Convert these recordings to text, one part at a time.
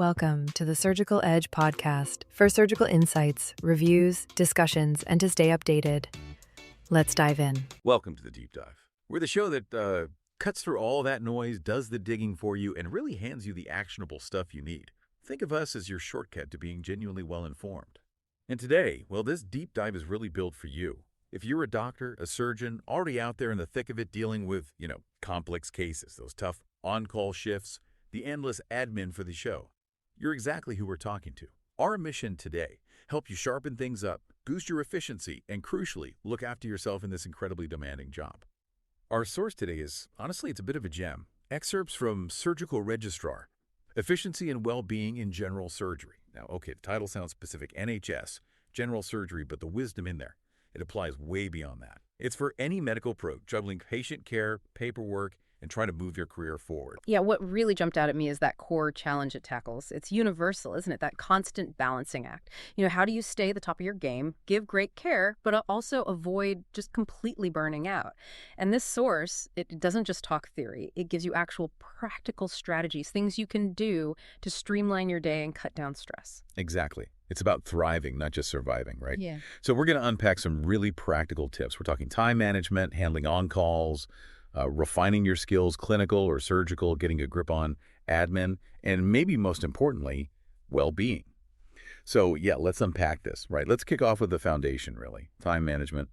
Welcome to the Surgical Edge podcast for surgical insights, reviews, discussions, and to stay updated. Let's dive in. Welcome to the Deep Dive. We're the show that cuts through all that noise, does the digging for you, and really hands you the actionable stuff you need. Think of us as your shortcut to being genuinely well-informed. And today, well, this deep dive is really built for you. If you're a doctor, a surgeon, already out there in the thick of it dealing with, complex cases, those tough on-call shifts, the endless admin for the show, you're exactly who we're talking to. Our mission today, help you sharpen things up, boost your efficiency, and crucially, look after yourself in this incredibly demanding job. Our source today is, honestly, it's a bit of a gem. Excerpts from Surgical Registrar, Efficiency and Well-Being in General Surgery. Now, okay, the title sounds specific, NHS, General Surgery, but the wisdom in there, it applies way beyond that. It's for any medical pro juggling patient care, paperwork, and trying to move your career forward. Yeah, what really jumped out at me is that core challenge it tackles. It's universal, isn't it? That constant balancing act. How do you stay at the top of your game, give great care, but also avoid just completely burning out? And this source, it doesn't just talk theory. It gives you actual practical strategies, things you can do to streamline your day and cut down stress. Exactly. It's about thriving, not just surviving, right? Yeah. So we're going to unpack some really practical tips. We're talking time management, handling on-calls, refining your skills, clinical or surgical, getting a grip on admin, and maybe most importantly, well-being. So yeah, let's unpack this, right? Let's kick off with the foundation, really. Time management.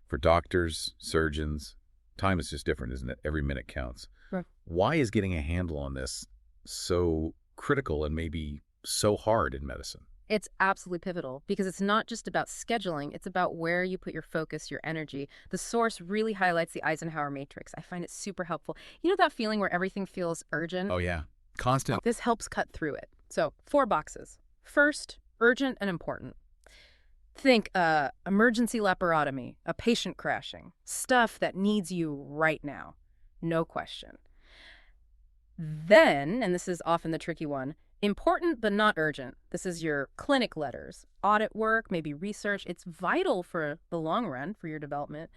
For doctors, surgeons, time is just different, isn't it? Every minute counts. Right. Why is getting a handle on this so critical and maybe so hard in medicine? It's absolutely pivotal because it's not just about scheduling, it's about where you put your focus, your energy. The source really highlights the Eisenhower matrix. I find it super helpful. You know that feeling where everything feels urgent? Oh yeah, constant. This helps cut through it. So 4 boxes. First, urgent and important. Think emergency laparotomy, a patient crashing, stuff that needs you right now. No question. Then, and this is often the tricky one, important but not urgent. This is your clinic letters, audit work, maybe research. It's vital for the long run for your development,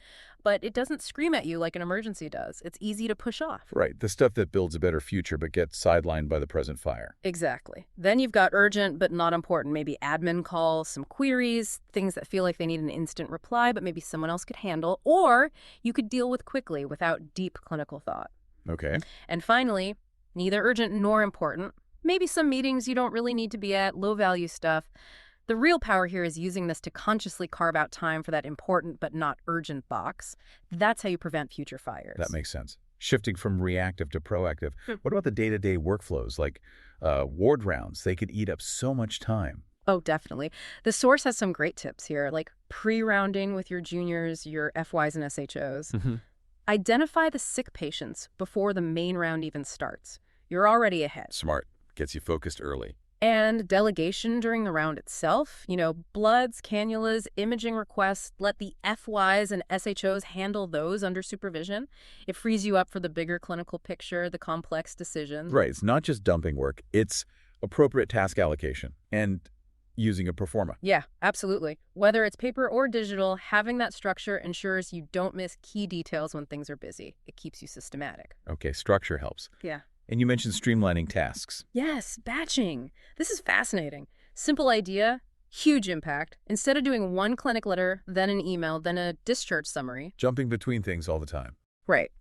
but it doesn't scream at you like an emergency does. It's easy to push off. Right, the stuff that builds a better future but gets sidelined by the present fire. Exactly. Then you've got urgent but not important, maybe admin calls, some queries, things that feel like they need an instant reply but maybe someone else could handle, or you could deal with quickly without deep clinical thought. Okay. And finally, neither urgent nor important. Maybe some meetings you don't really need to be at, low-value stuff. The real power here is using this to consciously carve out time for that important but not urgent box. That's how you prevent future fires. That makes sense. Shifting from reactive to proactive. What about the day-to-day workflows like ward rounds? They could eat up so much time. Oh, definitely. The source has some great tips here, like pre-rounding with your juniors, your FYs and SHOs. Identify the sick patients before the main round even starts. You're already ahead. Smart. Gets you focused early. And delegation during the round itself, bloods, cannulas, imaging requests, let the FYs and SHOs handle those under supervision. It frees you up for the bigger clinical picture, the complex decisions. Right. It's not just dumping work. It's appropriate task allocation and using a proforma. Yeah, absolutely. Whether it's paper or digital, having that structure ensures you don't miss key details when things are busy. It keeps you systematic. Okay, structure helps. Yeah. And you mentioned streamlining tasks. Yes, batching. This is fascinating. Simple idea, huge impact. Instead of doing one clinic letter, then an email, then a discharge summary. Jumping between things all the time. Right,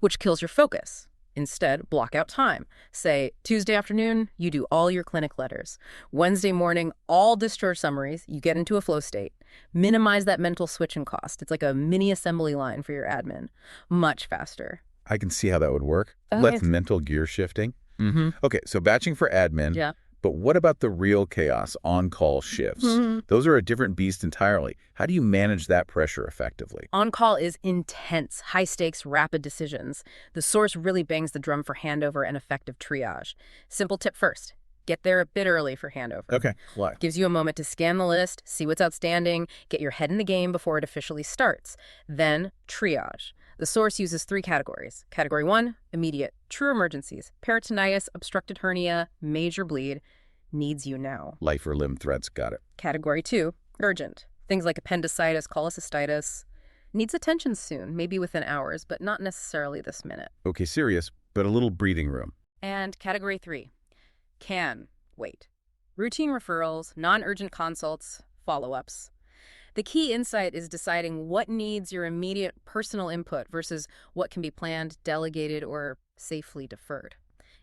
which kills your focus. Instead, block out time. Say, Tuesday afternoon, you do all your clinic letters. Wednesday morning, all discharge summaries. You get into a flow state. Minimize that mental switching cost. It's like a mini assembly line for your admin. Much faster. I can see how that would work. Oh, Less mental gear shifting. Okay, so batching for admin. Yeah. But what about the real chaos, on-call shifts? Those are a different beast entirely. How do you manage that pressure effectively? On-call is intense, high-stakes, rapid decisions. The source really bangs the drum for handover and effective triage. Simple tip first. Get there a bit early for handover. Okay, why? Gives you a moment to scan the list, see what's outstanding, get your head in the game before it officially starts. Then, triage. The source uses 3 categories. Category 1, immediate, true emergencies, peritonitis, obstructed hernia, major bleed, needs you now. Life or limb threats, got it. Category 2, urgent. Things like appendicitis, cholecystitis, needs attention soon, maybe within hours, but not necessarily this minute. Okay, serious, but a little breathing room. And category 3, can wait. Routine referrals, non-urgent consults, follow-ups. The key insight is deciding what needs your immediate personal input versus what can be planned, delegated, or safely deferred.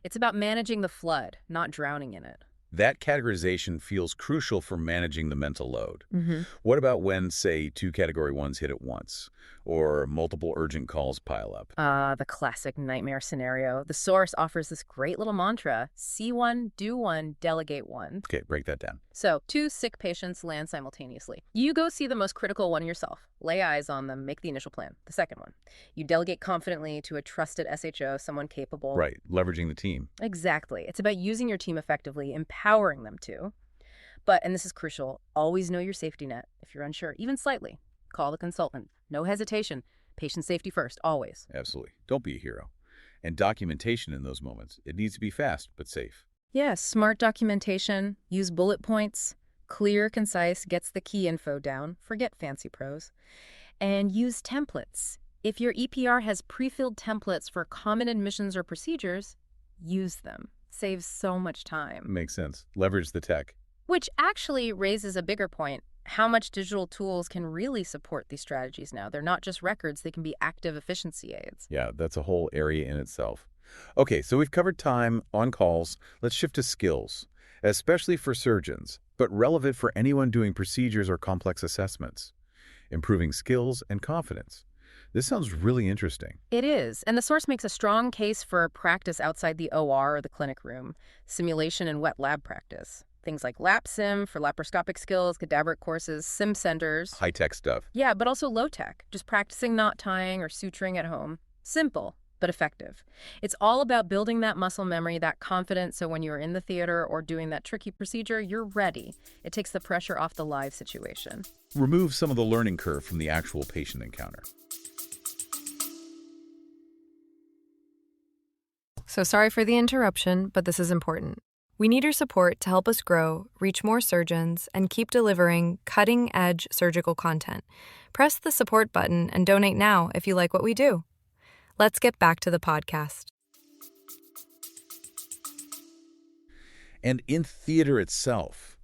It's about managing the flood, not drowning in it. That categorization feels crucial for managing the mental load. Mm-hmm. What about when, say, 2 Category 1s hit at once, or multiple urgent calls pile up? The classic nightmare scenario. The source offers this great little mantra: see one, do one, delegate one. Okay, break that down. So, 2 sick patients land simultaneously. You go see the most critical one yourself. Lay eyes on them, make the initial plan. The second one, you delegate confidently to a trusted SHO, someone capable. Right, leveraging the team. Exactly. It's about using your team effectively, empowering them to. But, and this is crucial, always know your safety net. If you're unsure, even slightly, call the consultant. No hesitation. Patient safety first, always. Absolutely. Don't be a hero. And documentation in those moments. It needs to be fast, but safe. Yes, smart documentation, use bullet points, clear, concise, gets the key info down, forget fancy prose, and use templates. If your EPR has pre-filled templates for common admissions or procedures, use them. Saves so much time. Makes sense. Leverage the tech. Which actually raises a bigger point. How much digital tools can really support these strategies now? They're not just records, they can be active efficiency aids. Yeah, that's a whole area in itself. Okay, so we've covered time, on calls. Let's shift to skills, especially for surgeons, but relevant for anyone doing procedures or complex assessments. Improving skills and confidence. This sounds really interesting. It is, and the source makes a strong case for practice outside the OR or the clinic room, simulation and wet lab practice. Things like lap sim for laparoscopic skills, cadaveric courses, sim centers. High-tech stuff. Yeah, but also low-tech, just practicing knot tying or suturing at home. Simple, but effective. It's all about building that muscle memory, that confidence, so when you're in the theater or doing that tricky procedure, you're ready. It takes the pressure off the live situation. Remove some of the learning curve from the actual patient encounter. So sorry for the interruption, but this is important. We need your support to help us grow, reach more surgeons, and keep delivering cutting-edge surgical content. Press the support button and donate now if you like what we do. Let's get back to the podcast. And in theater itself,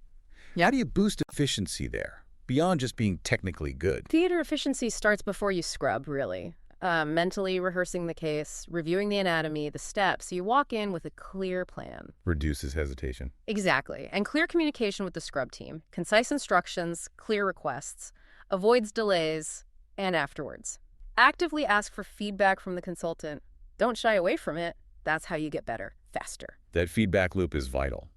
how do you boost efficiency there, beyond just being technically good? Theater efficiency starts before you scrub, really. Mentally rehearsing the case, reviewing the anatomy, the steps, so you walk in with a clear plan. Reduces hesitation. Exactly. And clear communication with the scrub team, concise instructions, clear requests, avoids delays, and afterwards. Actively ask for feedback from the consultant. Don't shy away from it. That's how you get better, faster. That feedback loop is vital.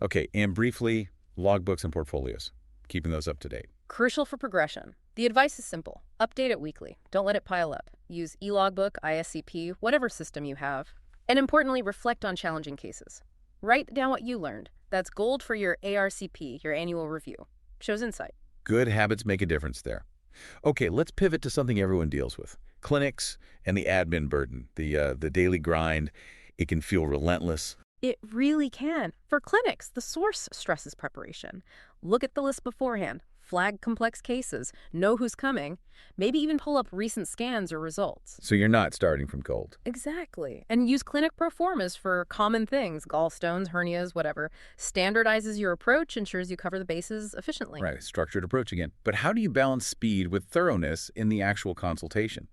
Okay, and briefly, logbooks and portfolios. Keeping those up to date. Crucial for progression. The advice is simple. Update it weekly. Don't let it pile up. Use eLogbook, ISCP, whatever system you have. And importantly, reflect on challenging cases. Write down what you learned. That's gold for your ARCP, your annual review. Shows insight. Good habits make a difference there. Okay, let's pivot to something everyone deals with. Clinics and the admin burden, the daily grind. It can feel relentless. It really can. For clinics, the source stresses preparation. Look at the list beforehand. Flag complex cases. Know who's coming. Maybe even pull up recent scans or results. So you're not starting from cold. Exactly. And use clinic pro formas for common things, gallstones, hernias, whatever. Standardizes your approach, ensures you cover the bases efficiently. Right, structured approach again. But how do you balance speed with thoroughness in the actual consultation?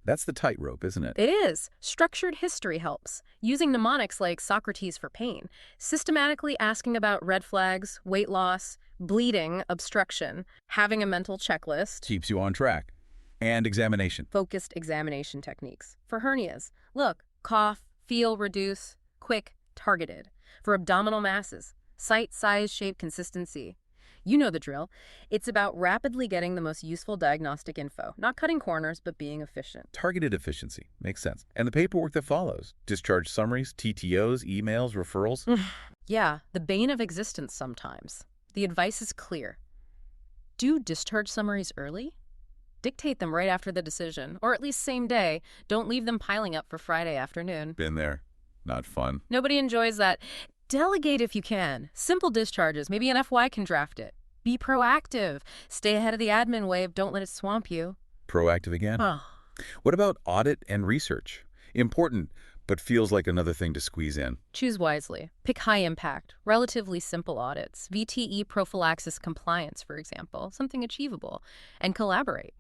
That's the tightrope, isn't it? It is. Structured history helps. Using mnemonics like Socrates for pain. Systematically asking about red flags, weight loss, bleeding, obstruction. Having a mental checklist. Keeps you on track. And examination. Focused examination techniques. For hernias, look, cough, feel, reduce, quick, targeted. For abdominal masses, site, size, shape, consistency. You know the drill. It's about rapidly getting the most useful diagnostic info. Not cutting corners, but being efficient. Targeted efficiency. Makes sense. And the paperwork that follows. Discharge summaries, TTOs, emails, referrals. Yeah, the bane of existence sometimes. The advice is clear. Do discharge summaries early. Dictate them right after the decision, or at least same day. Don't leave them piling up for Friday afternoon. Been there. Not fun. Nobody enjoys that. Delegate if you can. Simple discharges. Maybe an FY can draft it. Be proactive. Stay ahead of the admin wave. Don't let it swamp you. Proactive again. Oh. What about audit and research? Important, but feels like another thing to squeeze in. Choose wisely. Pick high-impact, relatively simple audits, VTE prophylaxis compliance, for example, something achievable, and collaborate.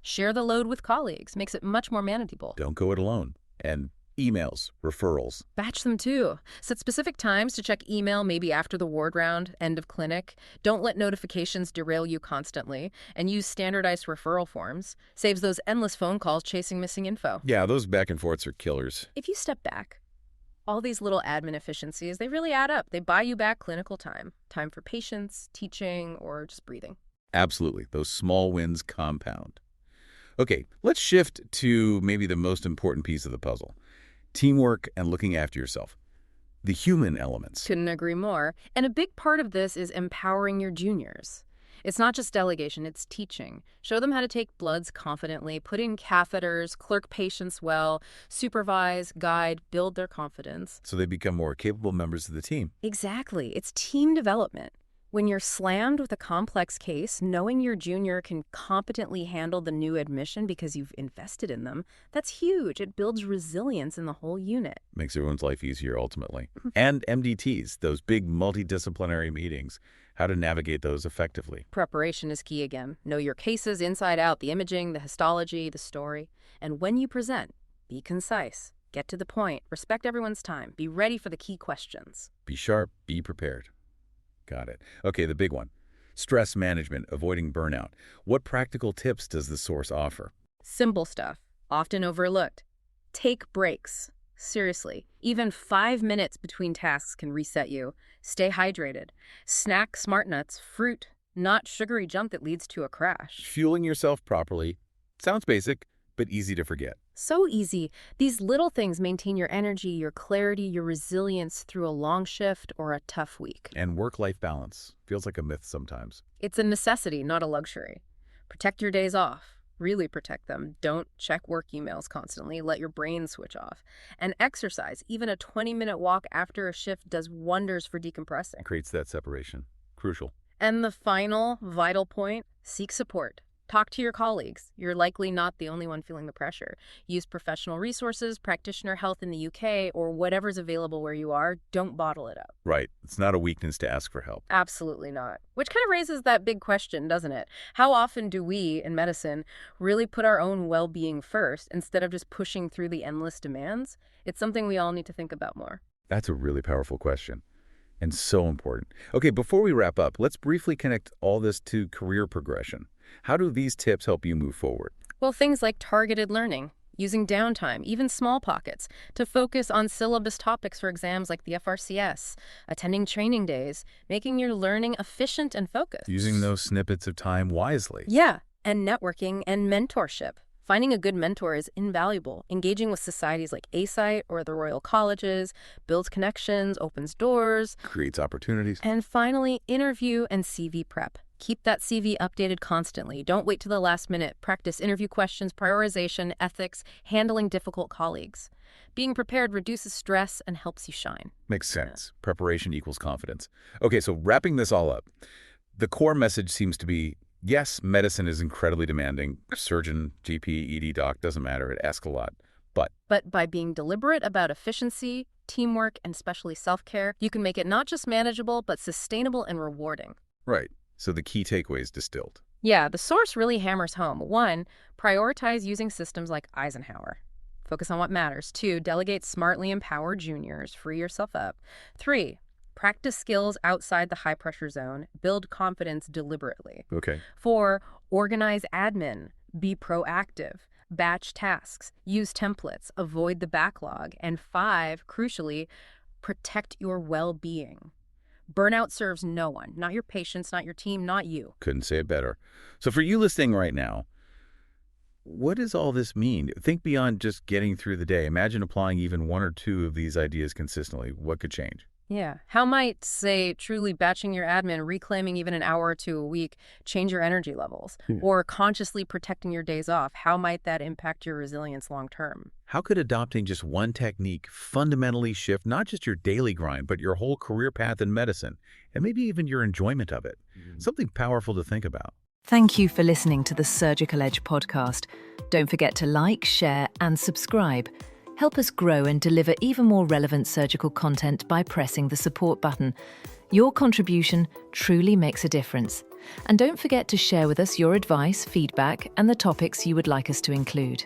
Share the load with colleagues, makes it much more manageable. Don't go it alone. And emails, referrals. Batch them too. Set specific times to check email, maybe after the ward round, end of clinic. Don't let notifications derail you constantly. And use standardized referral forms. Saves those endless phone calls chasing missing info. Yeah, those back and forths are killers. If you step back, all these little admin efficiencies, they really add up. They buy you back clinical time. Time for patients, teaching, or just breathing. Absolutely. Those small wins compound. Okay, let's shift to maybe the most important piece of the puzzle. Teamwork and looking after yourself. The human elements. Couldn't agree more. And a big part of this is empowering your juniors. It's not just delegation, it's teaching. Show them how to take bloods confidently, put in catheters, clerk patients well, supervise, guide, build their confidence. So they become more capable members of the team. Exactly. It's team development. When you're slammed with a complex case, knowing your junior can competently handle the new admission because you've invested in them, that's huge. It builds resilience in the whole unit. Makes everyone's life easier ultimately. And MDTs, those big multidisciplinary meetings, how to navigate those effectively. Preparation is key again. Know your cases inside out, the imaging, the histology, the story. And when you present, be concise. Get to the point. Respect everyone's time. Be ready for the key questions. Be sharp, be prepared. Got it. Okay, the big one. Stress management, avoiding burnout. What practical tips does the source offer? Simple stuff, often overlooked. Take breaks. Seriously, even 5 minutes between tasks can reset you. Stay hydrated. Snack smart nuts, fruit, not sugary junk that leads to a crash. Fueling yourself properly. Sounds basic, but easy to forget. So easy. These little things maintain your energy, your clarity, your resilience through a long shift or a tough week. And work-life balance. Feels like a myth sometimes. It's a necessity, not a luxury. Protect your days off. Really protect them. Don't check work emails constantly. Let your brain switch off. And exercise. Even a 20-minute walk after a shift does wonders for decompressing. Creates that separation. Crucial. And the final, vital point, seek support. Talk to your colleagues. You're likely not the only one feeling the pressure. Use professional resources, practitioner health in the UK, or whatever's available where you are. Don't bottle it up. Right. It's not a weakness to ask for help. Absolutely not. Which kind of raises that big question, doesn't it? How often do we, in medicine, really put our own well-being first instead of just pushing through the endless demands? It's something we all need to think about more. That's a really powerful question. And so important. Okay, before we wrap up, let's briefly connect all this to career progression. How do these tips help you move forward? Well, things like targeted learning, using downtime, even small pockets, to focus on syllabus topics for exams like the FRCS, attending training days, making your learning efficient and focused. Using those snippets of time wisely. Yeah, and networking and mentorship. Finding a good mentor is invaluable. Engaging with societies like ASITE or the Royal Colleges builds connections, opens doors. Creates opportunities. And finally, interview and CV prep. Keep that CV updated constantly. Don't wait to the last minute. Practice interview questions, prioritization, ethics, handling difficult colleagues. Being prepared reduces stress and helps you shine. Makes sense. Preparation equals confidence. Okay, so wrapping this all up, the core message seems to be, yes, medicine is incredibly demanding. Surgeon, GP, ED doc, doesn't matter. It asks a lot. But by being deliberate about efficiency, teamwork, and especially self-care, you can make it not just manageable, but sustainable and rewarding. Right. So the key takeaways distilled. Yeah, the source really hammers home. 1, prioritize using systems like Eisenhower. Focus on what matters. 2, delegate smartly, empower juniors, free yourself up. 3, practice skills outside the high-pressure zone, build confidence deliberately. Okay. 4, organize admin, be proactive, batch tasks, use templates, avoid the backlog. And 5, crucially, protect your well-being. Burnout serves no one, not your patients, not your team, not you. Couldn't say it better. So for you listening right now, what does all this mean? Think beyond just getting through the day. Imagine applying even 1 or 2 of these ideas consistently. What could change? Yeah. How might, say, truly batching your admin, reclaiming even an hour or 2 a week, change your energy levels? Or consciously protecting your days off, how might that impact your resilience long term? How could adopting just one technique fundamentally shift not just your daily grind, but your whole career path in medicine, and maybe even your enjoyment of it? Something powerful to think about. Thank you for listening to the Surgical Edge podcast. Don't forget to like, share, and subscribe. Help us grow and deliver even more relevant surgical content by pressing the support button. Your contribution truly makes a difference. And don't forget to share with us your advice, feedback, and the topics you would like us to include.